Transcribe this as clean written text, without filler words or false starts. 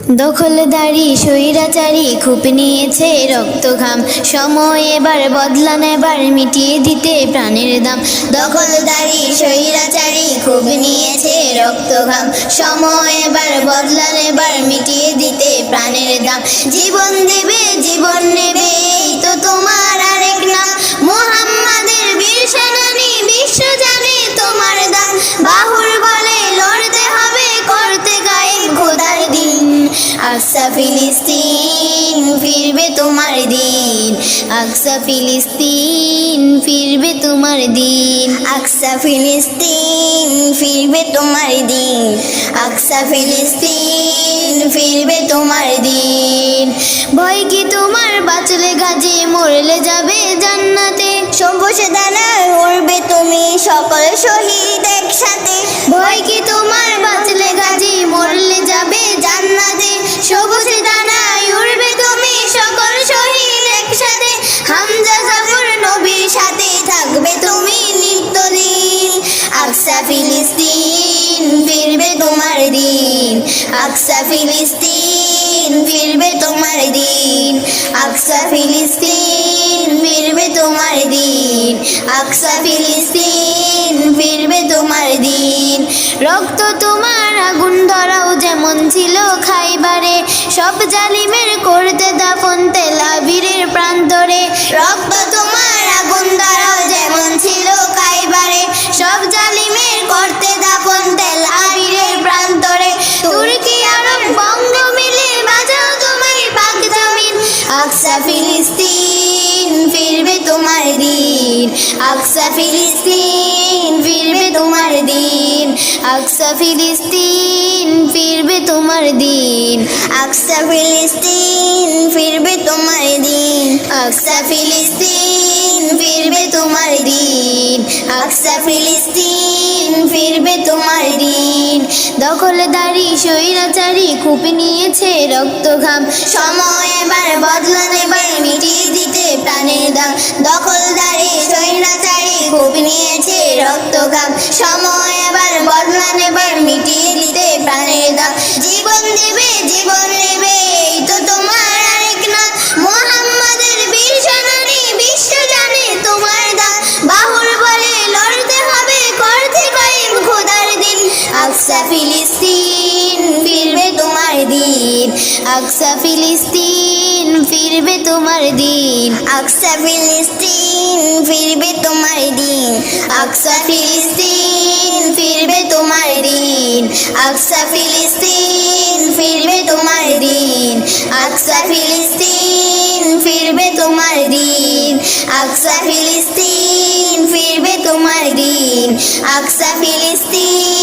দখলদারি স্বৈরাচারী খুব নিয়েছে রক্ত ঘাম, সময় এবার বদলা নেবার মিটিয়ে দিতে প্রাণের দাম। দখলদারি স্বৈরাচারী খুব নিয়েছে রক্ত ঘাম, সময় এবার বদলা নেবার মিটিয়ে দিতে প্রাণের দাম। জীবন দেবে জীবন নেবে এই তো তোমার আরেক নাম, মুহাম্মাদের বীর সেনানী বিশ্ব জানে তোমার দাম। বাহুর বলে লড়তে হবে করতে কায়েম খোদার দিন, আকসা ফিলিস্তিন ফিরবে তোমার দিন, আকসা ফিলিস্তিন ফিরবে তোমার দিন, আকসা ফিলিস্তিন ফিরবে তোমার দিন, আকসা ফিলিস্তিন ফিরবে তোমার দিন। ভয় কি তোমার বাঁচলে গাজী মরলে যাবে জান্নাতে, সবুজ দানায় উড়বে তুমি সকল শহীদ একসাথে। ভয় কি তোমার বাঁচলে গাজী মরলে যাবে জান্নাতে, সবুজ দানায় উড়বে তুমি সকল শহীদ একসাথে। হামজা জাফর নবীর সাথে থাকবে তুমি নিত্যদিন, আকসা ফিলিস্তিন ফিরবে তোমার দিন, আকসা ফিলিস্তিন ফিরবে তোমার দিন, আকসা ফিলিস্তিন ফিরবে তোমার দিন, আকসা ফিলিস্তিন ফিরবে তোমার দিন। রক্ত তোমার আগুন ধরাও যেমন ছিল খাইবারে, সব জালিমের করতে দাফন তেল আবিরের প্রান্তরে। রক্ত তোমার আগুন ধরাও যেমন ছিল খাইবারে, সব জালিমের করতে দাফন তেল আবিরের প্রান্তরে। তুর্কি আরব বঙ্গ মিলে বাজাও তোমার পাক জমিন, আকসা ফিলিস্তিন ফিরবে তোমার দিন, আকসা ফিলিস্তিন ফিরবে তোমার দিন, আকসা ফিলিস্তিন ফিরবে তোমার দিন, আকসা ফিলিস্তিন ফিরবে তোমার দিন, আকসা ফিলিস্তিন ফিরবে তোমার দিন, আকসা ফিলিস্তিন ফিরবে তোমার দিন। দখলদারি স্বৈরাচারী খুব নিয়েছে রক্ত ঘাম, সময় এবার বদলা নেবার মিটিয়ে দিতে প্রাণের দাম। দখলদারি স্বৈরাচারী খুব নিয়েছে রক্ত ঘাম, সময় এবার বদলা নেবার মিটিয়ে দিতে প্রাণের দাম। জীবন দেবে জীবন নেবে এই তো তোমার আরেক নাম, মুহাম্মাদের বীর সেনানী বিশ্ব জানে তোমার দাম। বাহুর বলে লড়তে হবে করতে কায়েম খোদার দিন, আকসা ফিলিস্তিন ফিরবে তোমার দিন, আকসা ফিলিস্তিন ফিরবে তোমার দিন, আকসা ফিলিস্তিন ফিরবে তোমার দিন, আকসা ফিলিস্তিন ফিরবে তোমার দিন, আকসা ফিলিস্তিন ফিরবে তোমার দিন, আকসা ফিলিস্তিন ফিরবে তোমার দিন, আকসা ফিলিস্তিন ফিরবে তোমার দিন, আকসা ফিলিস্তিন